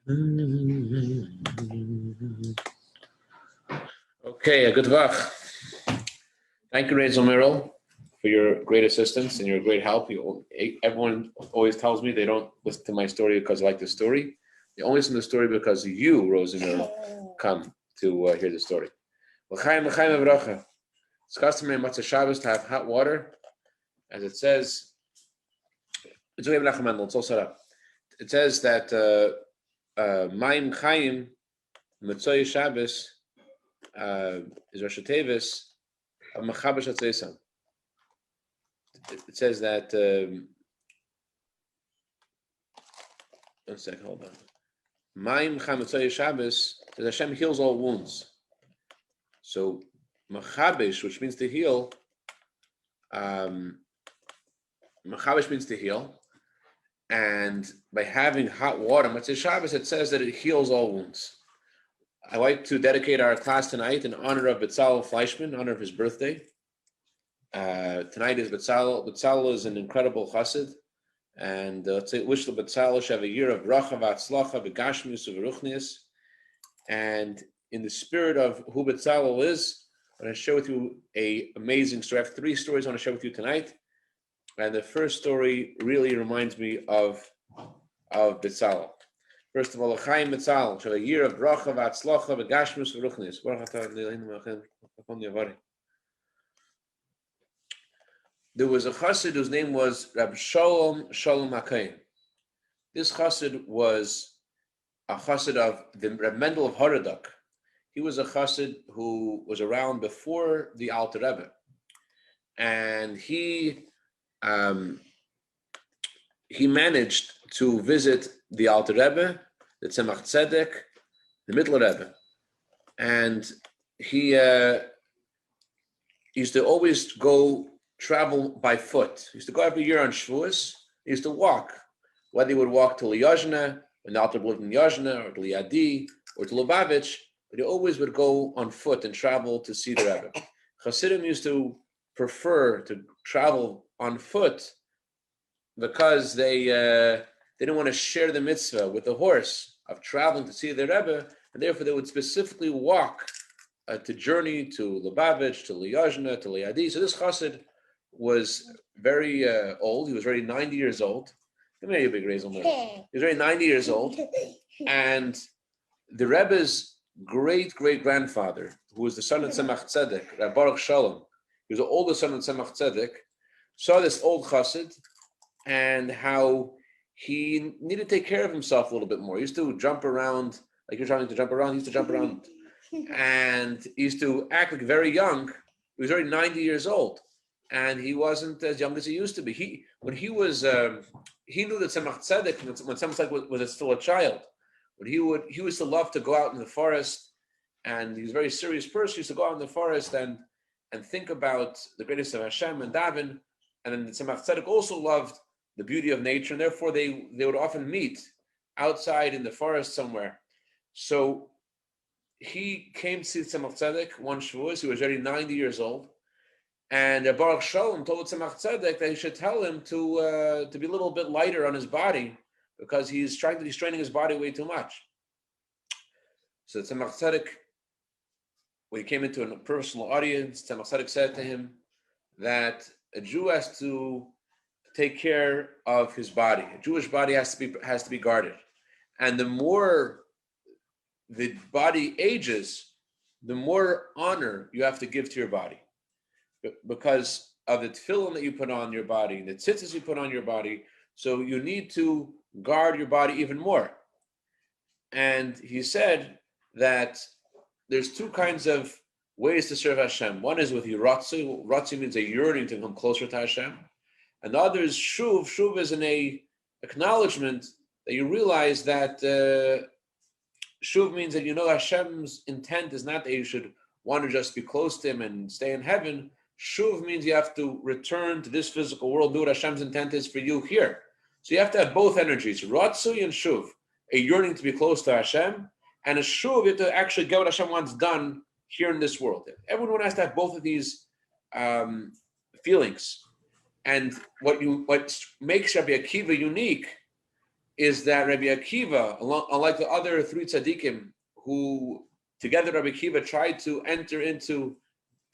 Okay, good luck. Thank you, Rachel Merrill, for your great assistance and your great help. Everyone always tells me they don't listen to my story because they like the story. They only listen to the story because you, Rosa Merrill, come to hear the story. It's customary in Matzah Shabbos to have hot water, as it says. It's all set up. It says that Mayim Chaim Mitzvah Shabbos is Rosh Tevis of Mechaber Shatzeisam. It says that. One second, hold on. Mayim Chaim Mitzvah Shabbos says Hashem heals all wounds. So Mechabesh, which means to heal, Mechabesh means to heal. And by having hot water, Matzah Shabbos, it says that it heals all wounds. I like to dedicate our class tonight in honor of Bezalel Fleischman, in honor of his birthday. Tonight is Bezalel. Bezalel is an incredible chassid. And let's say, wish the Bezalel should have a year of bracha v'atzlacha v'gashmius v'ruchnius. And in the spirit of who Bezalel is, I'm going to share with you an amazing story. I have 3 stories I want to share with you tonight. And the first story really reminds me of Bezalel. First of all, L'chaim Bezalel, so a year of bracha v'atzlacha v'gashmus v'ruchnis. There was a chassid whose name was Rabbi Shalom HaKayin. This chassid was a chassid of the Reb Mendel of Haraduk. He was a chassid who was around before the Alter Rebbe. And he managed to visit the Alter Rebbe, the Tzemach Tzedek, the Middle Rebbe, and he used to always travel by foot. He used to go every year on Shavuos. He used to walk, whether he would walk to Liyazhna, when the Alter Rebbe lived in Yazhna, or to Liyadi, or to Lubavitch, but he always would go on foot and travel to see the Rebbe. Chassidim used to prefer to travel on foot because they didn't want to share the mitzvah with the horse of traveling to see the Rebbe, and therefore they would specifically walk to journey to Lubavitch, to Liyazhna, to Liyadi. So this chassid was very old. He was already 90 years old. Give me a big raise on that. He was already 90 years old, and the Rebbe's great-great-grandfather, who was the son of Tzemach Tzedek, Rabbi Baruch Shalom, he was the oldest son of Tzemach Tzedek, saw this old chassid and how he needed to take care of himself a little bit more. He used to jump around, like you're trying to jump around, he used to jump around. And he used to act like very young. He was already 90 years old. And he wasn't as young as he used to be. He knew that Tzemach Tzedek, when Tzemach Tzedek was still a child, he used to love to go out in the forest, and he was a very serious person. He used to go out in the forest and think about the greatness of Hashem and daven. And then the Tzemach Tzedek also loved the beauty of nature, and therefore they would often meet outside in the forest somewhere. So he came to see Tzemach Tzedek one Shavuos. He was already 90 years old, and Baruch Shalom told Tzemach Tzedek that he should tell him to be a little bit lighter on his body because he's straining his body way too much. So Tzemach Tzedek, when he came into a personal audience, Tzemach Tzedek said to him that a Jew has to take care of his body. A Jewish body has to be guarded, and the more the body ages, the more honor you have to give to your body, because of the tefillin that you put on your body, the tzitzis you put on your body. So you need to guard your body even more. And he said that there's 2 kinds of ways to serve Hashem. One is with yiratzu. Ratzu means a yearning to come closer to Hashem. And the other is shuv. Shuv is an acknowledgement that you realize that shuv means that you know Hashem's intent is not that you should want to just be close to Him and stay in heaven. Shuv means you have to return to this physical world, do what Hashem's intent is for you here. So you have to have both energies, ratzu and shuv, a yearning to be close to Hashem, and a shuv, you have to actually get what Hashem wants done here in this world. Everyone has to have both of these feelings. And what makes Rabbi Akiva unique is that Rabbi Akiva, unlike the other three tzaddikim, who together Rabbi Akiva tried to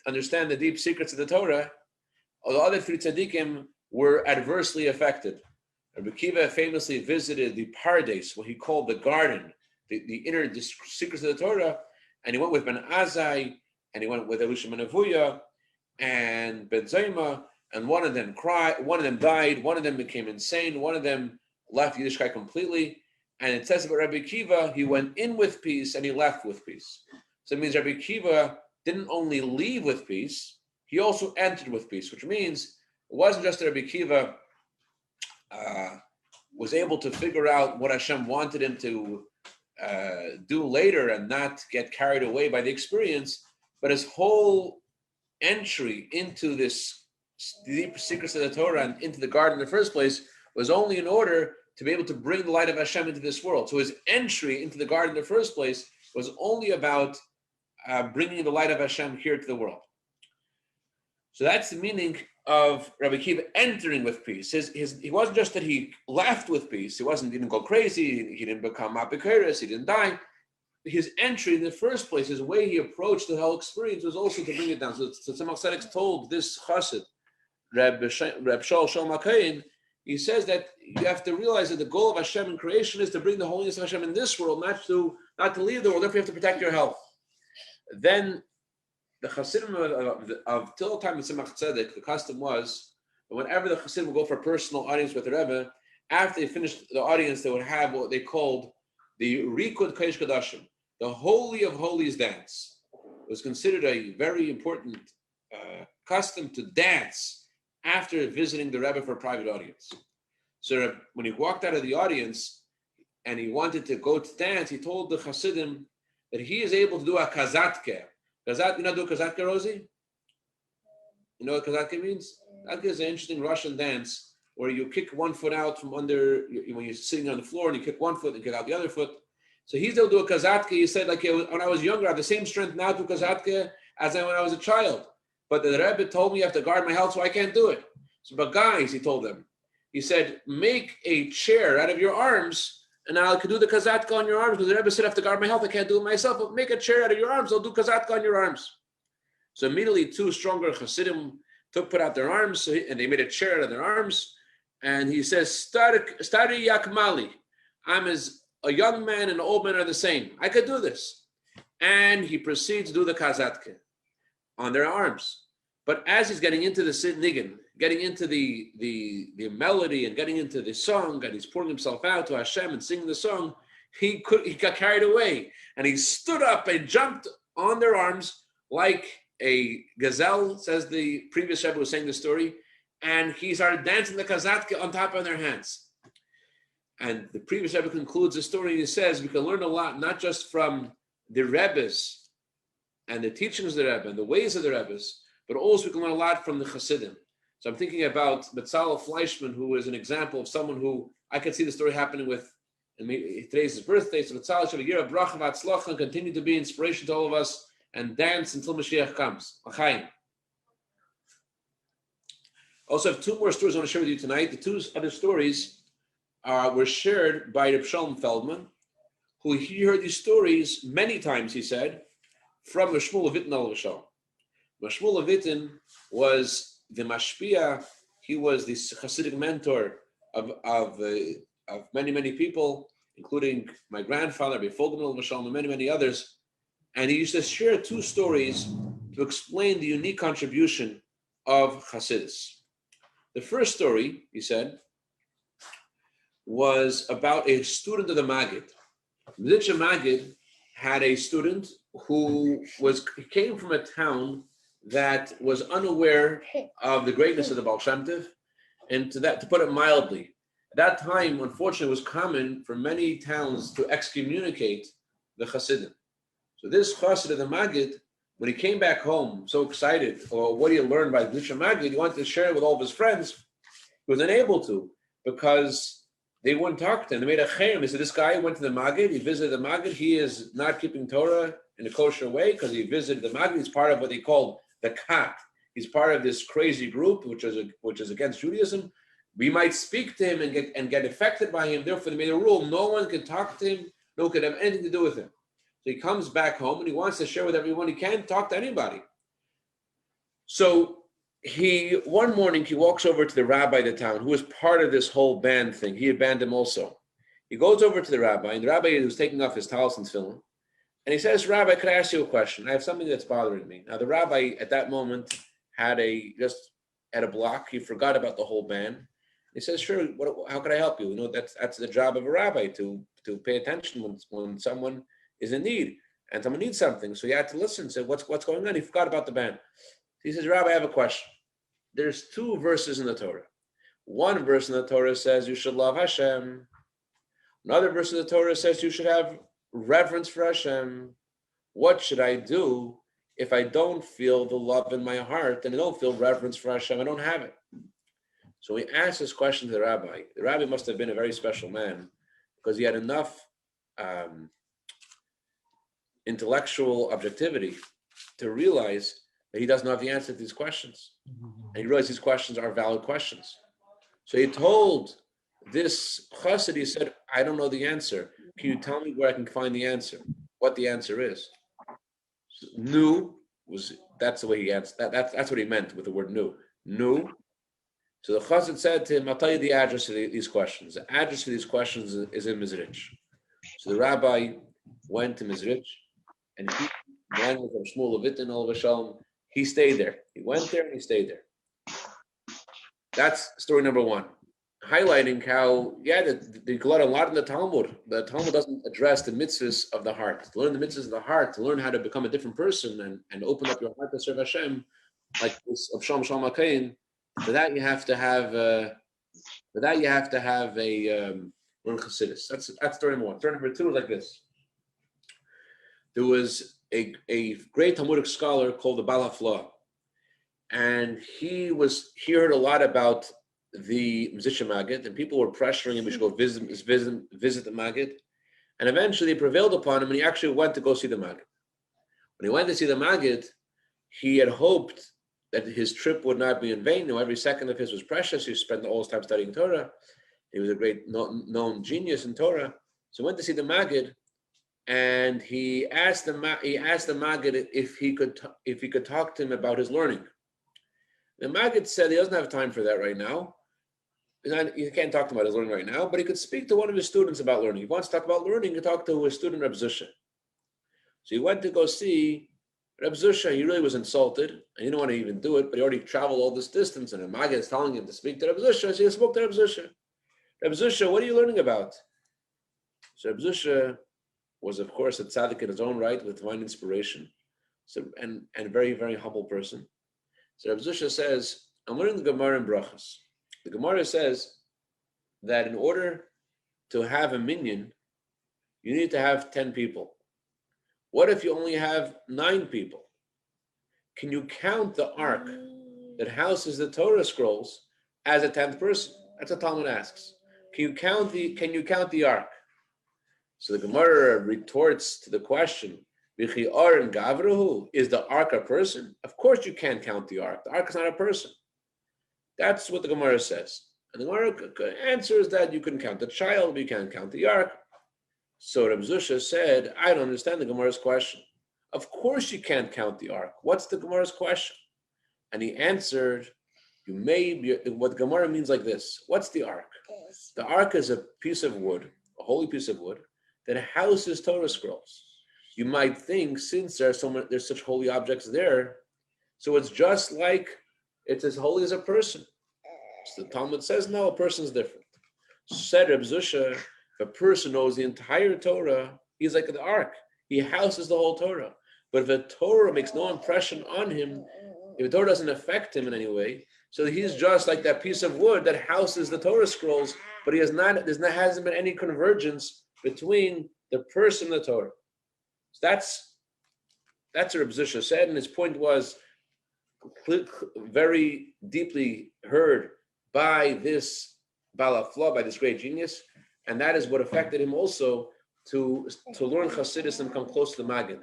understand the deep secrets of the Torah, the other three tzaddikim were adversely affected. Rabbi Akiva famously visited the Pardes, what he called the garden, the inner secrets of the Torah, and he went with Ben Azai, and he went with Elisha ben Avuya, and Ben Zayma, and one of them cried, one of them died, one of them became insane, one of them left Yiddishkeit completely, and it says about Rabbi Akiva, he went in with peace and he left with peace. So it means Rabbi Akiva didn't only leave with peace, he also entered with peace, which means it wasn't just that Rabbi Akiva was able to figure out what Hashem wanted him to do later and not get carried away by the experience, but his whole entry into this deep secrets of the Torah and into the garden in the first place was only in order to be able to bring the light of Hashem into this world. So his entry into the garden in the first place was only about bringing the light of Hashem here to the world. So that's the meaning of Rabbi Akiva entering with peace. He wasn't just that he left with peace. He didn't go crazy. He didn't become apikoros. He didn't die. His entry in the first place, his way he approached the whole experience was also to bring it down. So Tzemach Tzedek told this chassid, Reb Shaul Shalom HaKayin, he says that you have to realize that the goal of Hashem in creation is to bring the holiness of Hashem in this world, not to leave the world. Therefore, you have to protect your health. Then the chassidim of till the time of Tzemach Tzedek, the custom was that whenever the chassidim would go for a personal audience with the Rebbe, after they finished the audience, they would have what they called the Rikud Kodesh Kodashim, the Holy of Holies dance. It was considered a very important custom to dance after visiting the Rebbe for a private audience. So when he walked out of the audience and he wanted to go to dance, he told the Chassidim that he is able to do a kazatke. You know do kazatke, Rosie? You know what kazatke means? Kazatke is an interesting Russian dance where you kick one foot out from under, when you're sitting on the floor and you kick one foot and kick out the other foot. So he's able to do a kazatke. He said, like, when I was younger, I have the same strength now to do kazatke as when I was a child. But the Rebbe told me I have to guard my health, so I can't do it. So, but guys, he told them, he said, make a chair out of your arms, and I could do the kazatka on your arms, because the Rebbe said I have to guard my health, I can't do it myself, but make a chair out of your arms, I'll do kazatka on your arms. So immediately two stronger chassidim put out their arms, and they made a chair out of their arms, and he says, Stari yakmali, I'm as a young man and an old man are the same. I could do this. And he proceeds to do the kazatka on their arms. But as he's getting into the Sid Nigan, getting into the melody and getting into the song, and he's pouring himself out to Hashem and singing the song, he got carried away. And he stood up and jumped on their arms like a gazelle, says the previous Rebbe was saying the story, and he started dancing the kazatka on top of their hands. And the previous Rebbe concludes the story, and he says we can learn a lot, not just from the Rebbes and the teachings of the Rebbe and the ways of the Rebbes, but also we can learn a lot from the Chassidim. So I'm thinking about Bezalel Fleischman, who is an example of someone who I could see the story happening with. And today's his birthday, so Bezalel should have a year of bracha v'atzlacha and continue to be inspiration to all of us and dance until Mashiach comes. L'chaim. Also have two more stories I want to share with you tonight. The two other stories were shared by Reb Shalom Feldman, who he heard these stories many times, he said, from Shmuel Levitin al-Vashal. Shmuel Levitin was the mashpia. He was the Hasidic mentor of many, many people, including my grandfather, Rabbi Fogelman al-Vashal, and many, many others. And he used to share two stories to explain the unique contribution of chassidus. The first story, he said, was about a student of the Maggid. Mzitcha Maggid had a student who came from a town that was unaware of the greatness of the Baal Shem Tov, and to put it mildly, at that time, unfortunately, it was common for many towns to excommunicate the Hasidim. So this Chassid of the Maggid, when he came back home, so excited, or what he had learned by the Maggid, he wanted to share it with all of his friends. He was unable to, because they wouldn't talk to him. They made a cherem. They said, this guy went to the Maggid, he visited the Maggid, he is not keeping Torah in a kosher way because he visited the Maggid. He's part of what they called the Kat. He's part of this crazy group, which is against Judaism. we might speak to him and get affected by him. Therefore, they made a rule: no one can talk to him, no one can have anything to do with him. So he comes back home and he wants to share with everyone. He can't talk to anybody. So one morning he walks over to the rabbi of the town, who was part of this whole band thing. He had banned him also. He goes over to the rabbi, and the rabbi was taking off his talis and tefillin, and he says, "Rabbi, could I ask you a question? I have something that's bothering me." Now, the rabbi at that moment had a block. He forgot about the whole ban. He says, "Sure. How can I help you? You know, that's the job of a rabbi to pay attention when someone is in need and someone needs something." So he had to listen. Said, "What's going on?" He forgot about the ban. He says, "Rabbi, I have a question. There's 2 verses in the Torah. One verse in the Torah says you should love Hashem. Another verse in the Torah says you should have reverence for Hashem. What should I do if I don't feel the love in my heart and I don't feel reverence for Hashem? I don't have it." So he asked this question to the rabbi. The rabbi must have been a very special man because he had enough intellectual objectivity to realize that he doesn't have the answer to these questions. And he realized these questions are valid questions. So he told this chassid, he said, "I don't know the answer. Can you tell me where I can find the answer? What the answer is?" So, that's the way he answered. That's what he meant with the word nu. Nu. So the chassid said to him, "I'll tell you the address to these questions. The address to these questions is in Mizrich." So the rabbi went to Mizrich, and he went with Shmuel Levitin, alav shalom. He stayed there. He went there and he stayed there. That's story number 1. Highlighting how, they learn a lot in the Talmud. The Talmud doesn't address the mitzvahs of the heart. To learn the mitzvahs of the heart, to learn how to become a different person and open up your heart to serve Hashem, like this of Shalom Shalom HaKain, for that you have to have a learn chassidus. That's story number 1. Story number 2 is like this. There was a great Talmudic scholar called the Baal HaFlah, and he heard a lot about the Mizitcha Maggid, and people were pressuring him, we should go visit the Maggid, and eventually they prevailed upon him, and he actually went to go see the Maggid. When he went to see the Maggid, he had hoped that his trip would not be in vain. You know, every second of his was precious. He spent all his time studying Torah. He was a great known genius in Torah. So he went to see the Maggid, and he asked the Maggid if he could talk to him about his learning. The Maggid said he doesn't have time for that right now. He can't talk to him about his learning right now, but he could speak to one of his students about learning. If he wants to talk about learning, he could talk to his student, Rabbi Zusha. So he went to go see Rabbi Zusha. He really was insulted, and he didn't want to even do it, but he already traveled all this distance, and the Maggid is telling him to speak to Rabbi Zusha. So he spoke to Rabbi Zusha. Rabbi Zusha, what are you learning about? So Rabbi Zusha was, of course, a tzaddik in his own right with divine inspiration, and a very, very humble person. So Rabbi Zusha says, I'm learning the Gemara in Brachas. The Gemara says that in order to have a minyan, you need to have 10 people. What if you only have 9 people? Can you count the ark that houses the Torah scrolls as a 10th person? That's what Talmud asks. Can you count the ark? So the Gemara retorts to the question, is the ark a person? Of course you can't count the ark. The ark is not a person. That's what the Gemara says. And the Gemara answers that you can count the child, but you can't count the ark. So Rabbi Zusha said, I don't understand the Gemara's question. Of course you can't count the ark. What's the Gemara's question? And he answered, what the Gemara means like this. What's the ark? The ark is a piece of wood, a holy piece of wood, that houses Torah scrolls. You might think, since there's such holy objects there, so it's just like it's as holy as a person. So the Talmud says, no, a person is different. Said Rabbi Zusha, if a person knows the entire Torah, he's like the ark. He houses the whole Torah. But if a Torah makes no impression on him, if the Torah doesn't affect him in any way, so he's just like that piece of wood that houses the Torah scrolls, but hasn't been any convergence between the person and the Torah. So that's what Rabbi Zusha said, and his point was very deeply heard by this Baal HaFlah, by this great genius, and that is what affected him also to learn chassidus and come close to the Maggid.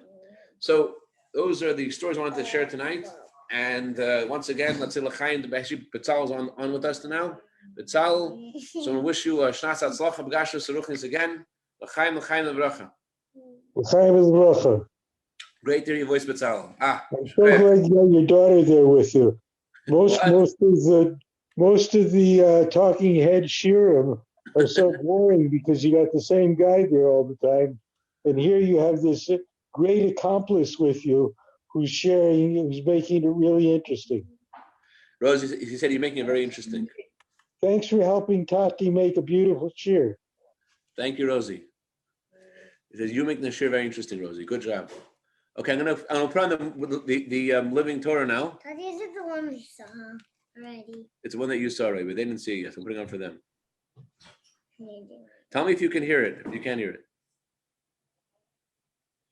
So those are the stories I wanted to share tonight. And once again, let's say L'chaim, the Bais Bezalel is on with us now. Bezalel. So we wish you Shnas Hatzlacha B'Gashus Seruchnis again. L'chaim L'Bracha. L'chaim L'Bracha. Great to hear your voice, Bezalel. I'm so glad you got your daughter there with you. Most of the talking head shirim are so boring because you got the same guy there all the time, and here you have this great accomplice with you who's making it really interesting. Rose, he said you're making it very interesting. Thanks for helping Tati make a beautiful shir. Thank you, Rosie. He says you're making the shir very interesting, Rosie. Good job. Okay, I'm gonna put on the living Torah now. Tati, is it the one we saw already? It's the one that you saw already, but they didn't see it yet. So I'm putting it on for them. Tell me if you can hear it. If you can hear it.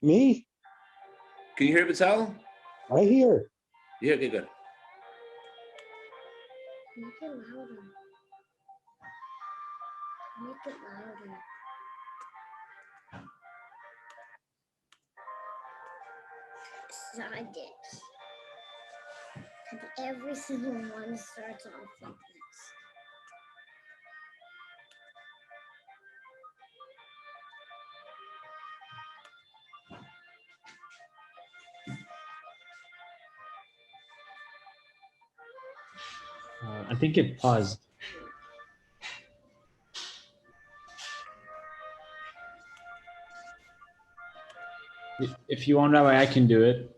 Me? Can you hear it, Bezalel? I hear. Yeah, okay, good. Make it louder. Make it louder. Science. And every single one starts off like this. I think it paused. If you want, Rabbi, I can do it.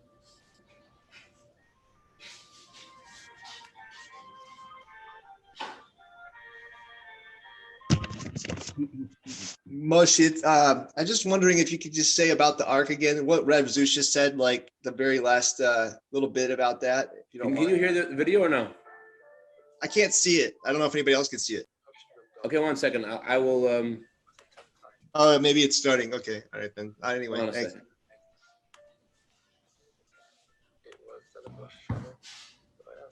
Moshe, I'm just wondering if you could just say about the ark again, what Reb Zusha said, like the very last little bit about that. If you don't Can you hear the video or no? I can't see it. I don't know if anybody else can see it. Okay, 1 second. I will. Oh, maybe it's starting. Okay, all right then. Anyway, thanks.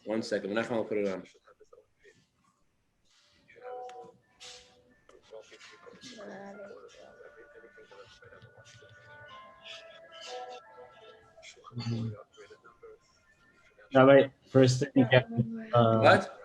1 second. Menachem will put it on. Rabbi, first thing you get. What?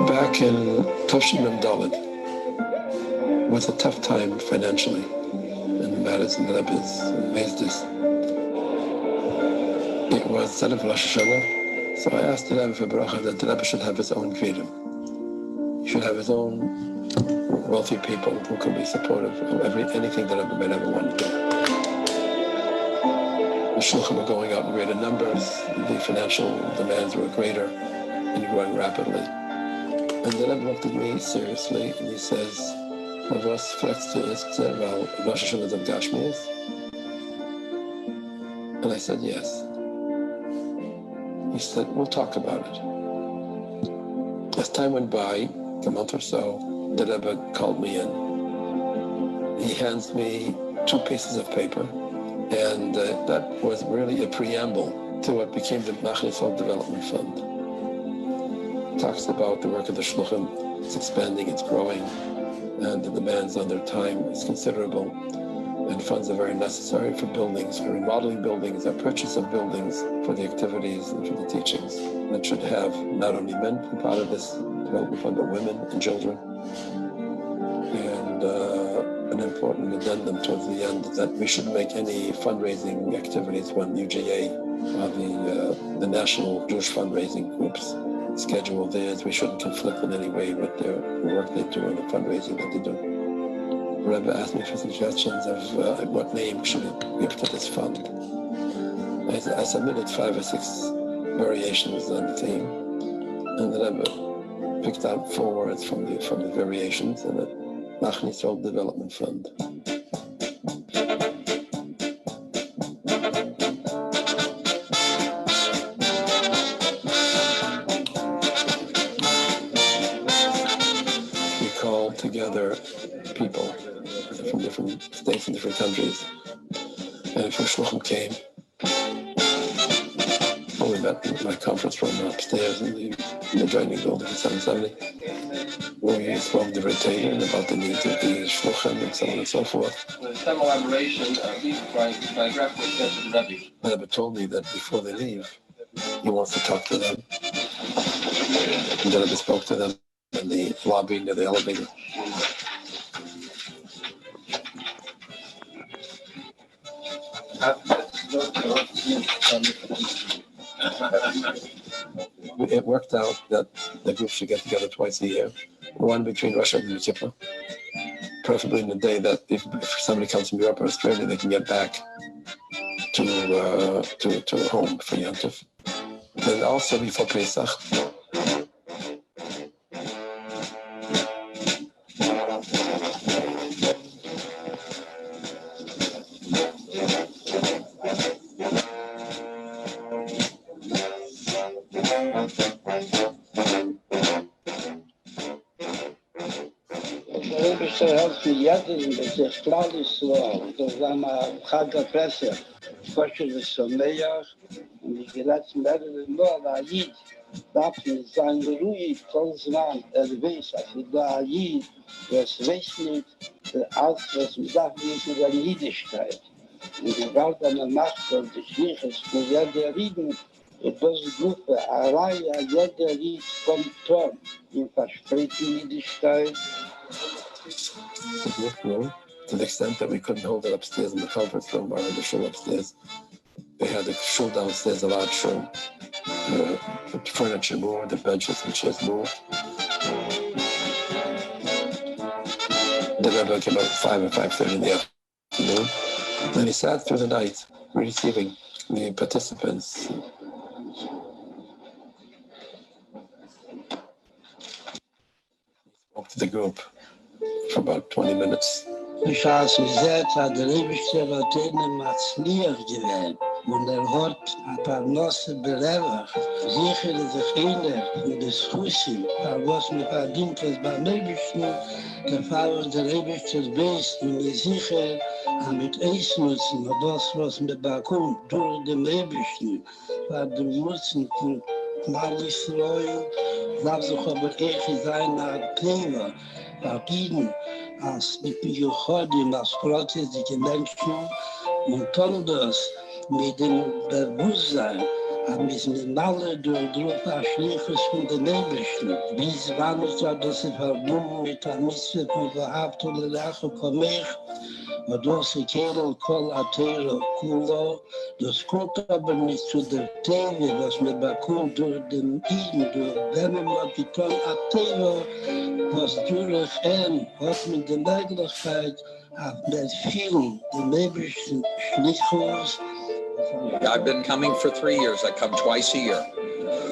Back in Toshim Dalit was a tough time financially, and matters in the Rebbe's amazed us. It was instead of Rosh Hashanah, so I asked the Rebbe for bracha that the Rebbe should have his own freedom. He should have his own wealthy people who could be supportive of anything that Rebbe might ever want to do. The shulchan were going out in greater numbers, the financial demands were greater and growing rapidly. And the Rebbe looked at me seriously and he says, "Was fragst du ist weil Rosh Hashanah dem Gashmi ist?" And I said, "Yes." He said, "We'll talk about it." As time went by, a month or so, the Rebbe called me in. He hands me 2 pieces of paper, and that was really a preamble to what became the Machnisol Development Fund. Talks about the work of the shluchim. It's expanding, it's growing, and the demands on their time is considerable. And funds are very necessary for buildings, for remodeling buildings, the purchase of buildings, for the activities and for the teachings. That should have not only men be part of this development fund, but women and children. And an important addendum towards the end that we shouldn't make any fundraising activities when UJA, the National Jewish Fundraising Group's schedule theirs. We shouldn't conflict in any way with their work they do and the fundraising that they do. The Rebbe asked me for suggestions of what name should we give to this fund. I submitted 5 or 6 variations on the theme, and the Rebbe picked out 4 words from the variations, and it Nachnisol Development Fund. We called together people from different states and different countries, and a few shluchim came. We met in my conference room upstairs in the adjoining building in 770. We spoke the rotating about the needs of the shluchim and so on and so forth. With some elaboration, biographical sketch of the Rebbe. The Rebbe told me that before they leave, he wants to talk to them. And the Rebbe spoke to them in the lobby near the elevator. It worked out that the group should get together twice a year, one between Russia and Yom Kippur, preferably in the day that if somebody comes from Europe or Australia, they can get back to home for Yom Tov. And also before Pesach. Jeden sich klar ist so, das war mal Chagapesse, Koschel Someach, und die letzten mehrere Mal, Ayid, darf nicht sein ruhig, konstant, weiß, also da Ayid, was weiß nicht, alles, was man darf nicht in der Jüdischkeit. Und die Welt an der Macht und die Schliches von jeder Rieden, das Gruppe, Araya, jeder Ried kommt dran, in versprechen Jüdischkeit. To the extent that we couldn't hold it upstairs in the conference room or in the shul upstairs. They had the shul downstairs, a large shul. The furniture moved, the benches and chairs moved. The Rebbe came out at 5 or 5:30 in the afternoon. And he sat through the night, receiving the participants. Spoke to the group for about 20 minutes. Ich habe gesagt, dass der Rebbe Matzliach gewesen und hat ein paar Nosse Belever, sichere sich einer für das Fussi, was mir verdient ist beim Rebbe, gefallen der Rebbe Bais und mir sicher mit Eis nutzen, das was mir bekommt durch den Rebbe, war dem Nutzen von Malisroy, darf sich aber echt sein nach Thema, verbieten, als mit Juchodim, als protestische Menschen, und kann das mit dem Bewusstsein, aber wir sind alle durch Gruppe Schliches von den Nebelchen. Bis wann ist das verbunden mit der Mitzvah von Verhaft und Lache Komech, und das ist Kerl, Kol, Atero, Kulo, das kommt aber nicht zu der Theorie, was wir bekommen durch den Iden, durch Venmo, Giton, Atero, was durch ihn hat mit der Möglichkeit, mit vielen, den Nebelchen Schlichos. I've been coming for 3 years. I come twice a year.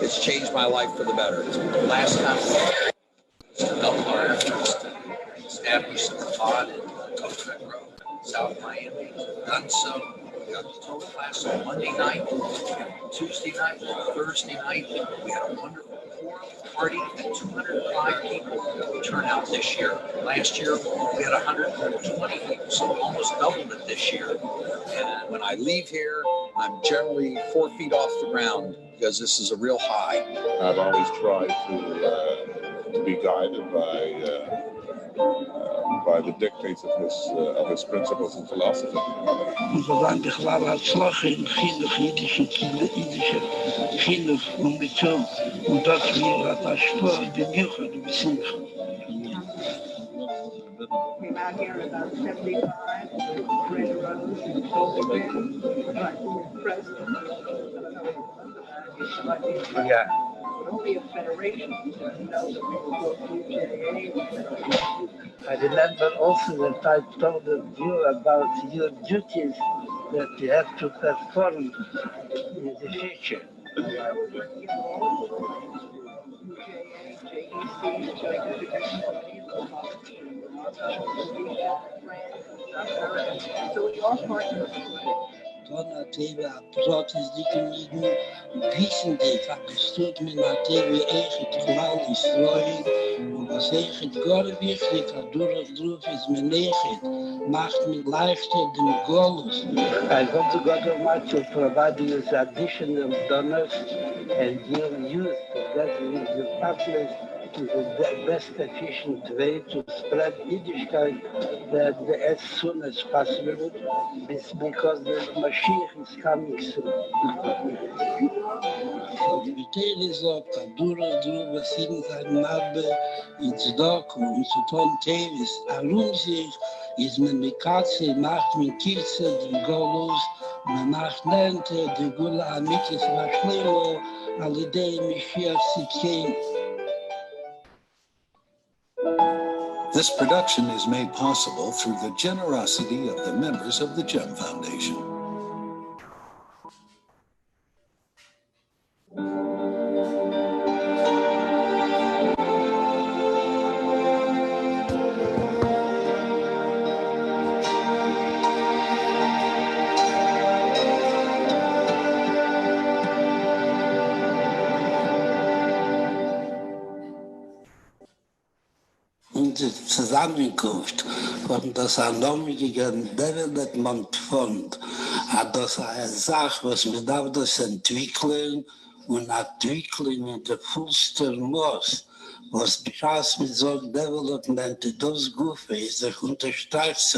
It's changed my life for the better. Last time, established the Chabad in Coconut Grove, South Miami. Done so. We got the Torah class on Monday night, Tuesday night, Thursday night. We had a wonderful party and 205 people turn out this year. Last year, we had 120 people, so almost doubled it this year. And when I leave here, I'm generally 4 feet off the ground because this is a real high. I've always tried to be guided by the dictates of his principles and philosophy. Came out here in about 75, Fred Rose, but who was president. I don't know if you remember that. Yeah. Only a federation, you know, the people called UJA. I remember also that I told you about your duties that you have to perform in the future. Dona teve a prótese de comigo, wissen die, versteht mir natürlich echt klar Israel, und was echt gar wichtig, dadurch drauf ist mir nicht, macht mir leichter den Golus. I want to God Almighty to provide you with additional donors, and you'll use that with your partners is the best efficient way to spread Yiddishkeit that as soon as possible, because the Mashiach is coming soon. Die Tele sagt, Kadura drüber sind sein Narbe ins Doku und zu tun Tevis. Warum sich ist man mit Katze, macht man Kirze, die Golus, man macht Lente, die Gula Amikis Maschlemo, Alidei Mashiach Sitkei. This production is made possible through the generosity of the members of the GEM Foundation. Die Zusammenkunft von das anonymen Development Fund hat das eine Sache, was man darf das entwickeln und entwickeln in der vollster Maß, was beschlossen mit so Development, das Gufe ist sich unterstützt,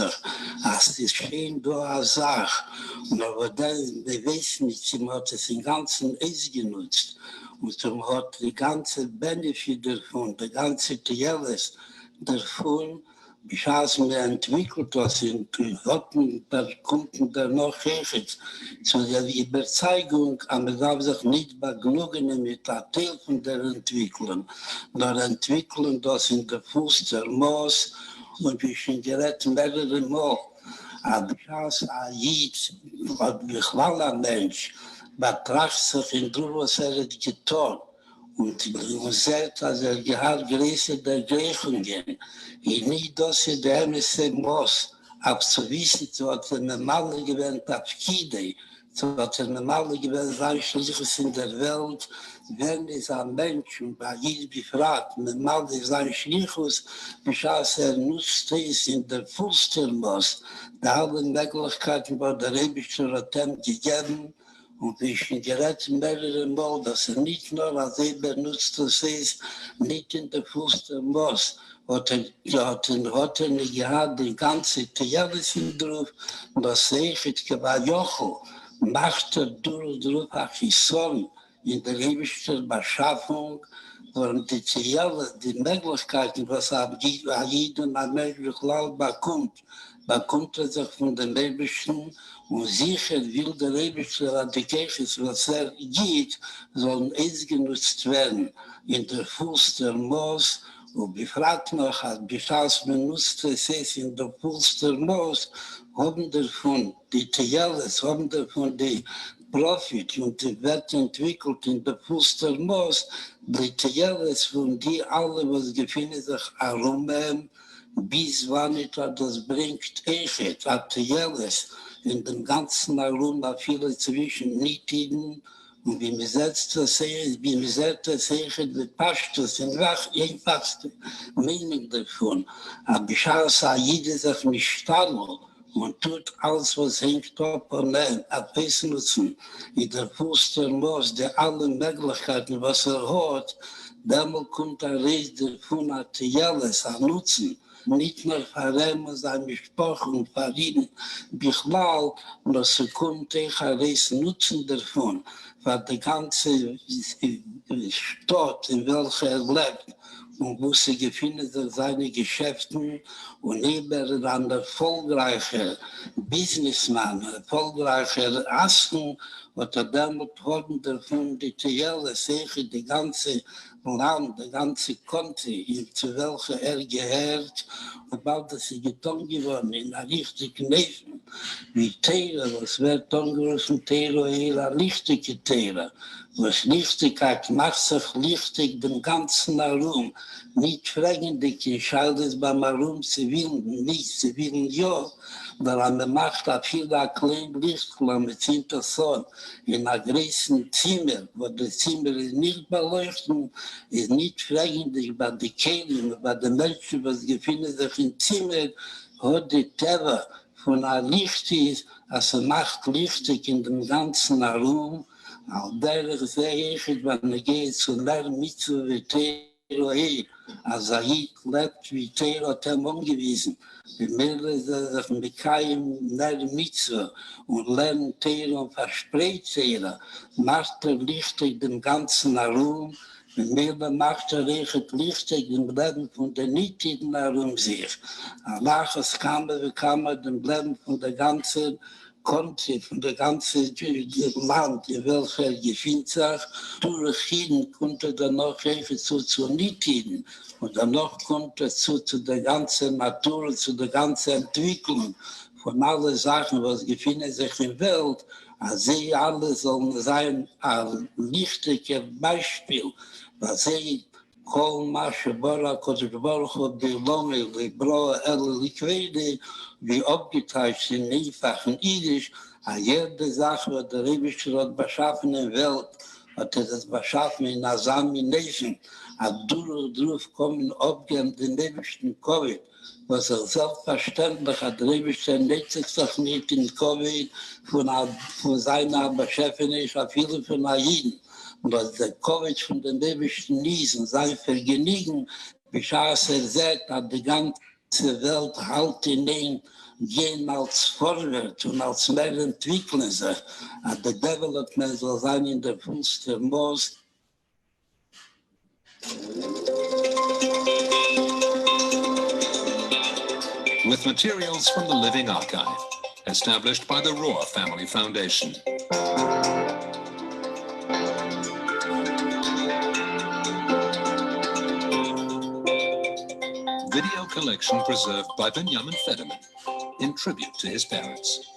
als die schön da eine Sache. Und aber dann, wir wissen nicht, sie hat es im Ganzen ausgenutzt und sie hat die ganze Benefit davon, die ganze Tieres davon, beschaßen wir entwickelt, was in Privaten per Kunden der noch hechtet, zu der Überzeugung, aber darf sich nicht begnügen mit der Teil von der Entwicklung, nur entwickeln das in der Fuß der Maß und wir schon gerät mehrere Mal. Aber beschaßen ein Jid, ein Mensch, betracht sich in dem, was hat getan. Und sagt, dass gehabt Größe der Grechungen. Ich nicht, dass der MSC muss, ab zu wissen, so hat normale gewähnt ab Kide, so hat normale gewähnt, sein Schliches in der Welt, wenn es ein Mensch und bei jedem befragt, normale sein Schliches, beschaß nutzt es in der Fußtermaß, da alle Möglichkeiten bei der Rebischer Attempt gegeben, und wir schon gerät mehrere Mal, dass nicht nur als benutzt, das ist nicht in der Fuß der Moss, hat nicht gehabt, die ganze Theorie drauf, und das ich bei Jochel, macht durch Achison in der ewigsten Beschaffung, und die Theorie, die Möglichkeiten, was jeden Mensch bekommt sich von den Ewigsten, und sicher will der Ewigste Radikation, was geht, sollen ausgenutzt werden in der Fuß der Moos. Und befragt noch, als man nutzt es in der Fuß der Moos, haben davon die Theales, haben davon die Profit und die Wert entwickelt in der Fuß der Moos, die Theales von die alle, was gefunden sich herum, bis wann das bringt echt, Theales, in dem ganzen Aroma viele zwischen Nietigen und wie man selbst das sehen, wie man selbst das sehen, mit Pashtus, in einfachste Meinung davon. Aber ich habe es jeder sich mit Stadl und tut alles, was hängt ab und an, abwesnutzen, in der Fuß der Moos, der alle Möglichkeiten, was hat, damit kommt Reis davon, Atiyales, nutzen. Nicht nur für ihn, seine Sprache und für ihn, Bichlal, nur sie konnte ich nutzen davon, für die ganze Stadt, in welcher lebt, und wo sie gefunden sind, seine Geschäften und neben ein erfolgreicher Businessman, erfolgreicher Asten, hat damit haben davon die Tiere, die ganze Land, die ganze Konti, zu welcher gehört, und bald ist sie getan geworden in einer richtigen Leben, wie Tiere, was wird angerufen, Tiere, eine richtige Tiere, was Lichtigkeit macht sich lichtig den ganzen Raum, nicht fragen die Gescheides beim Raum, sie will nicht, sie will ja, weil man macht auch viel klein Lichtklamm mit Hinterson in einem großen Zimmer, wo das Zimmer ist nicht beleuchtet, ist nicht fragendig bei den Kehlen, bei den Menschen, was befinden sich im Zimmer, hat die Terror von einem Licht ist, also macht lichtig in dem ganzen Raum, auch der sehe ich, wenn ich gehe zu lernen, mit zu Tero, also ich lebt wie Tero, hat angewiesen. Wir melden sich mit keinem Mitzvah und lernen Tero und verspricht Tero, macht lichtig den ganzen Raum, mit melden macht lichtig im Leben von der Nichtigen Raum sich. Nachher kann man den Leben von der ganzen Konti, von der ganzen Land, in welcher gefühlt sich, durch ihn konnte dann noch helfen zu Nichtigen. Und dann noch kommt es zu der ganzen Natur, zu der ganzen Entwicklung von allen Sachen, was befinden sich in der Welt. Also sie alle sollen sein ein lichtiges Beispiel, was sie כל מה שבורא הקדוש ברוך הוא בעולמו לברוא אלה לכבדי ואופגיטייש in einfachen Jiddisch, an jede Sache, was der Rebbe hat beschaffen in der Welt, hat das beschaffen in Asami-Nation, hat drauf kommen, abgeben den nebigsten Covid, was selbstverständlich hat der Rebbe nicht sich nicht in Covid von seiner Beschäftigung ist, auf viele von Jiden. Und dass der Covid von den nebigsten Niesen sein Vergnügen, wie sagt, hat die ganze Welt halt in den gehen als vorwärts und als mehr entwickeln sich. Und der Development soll sein in der Fuß der Most. With materials from the Living Archive, established by the Rohr Family Foundation. Video collection preserved by Benjamin Federman in tribute to his parents.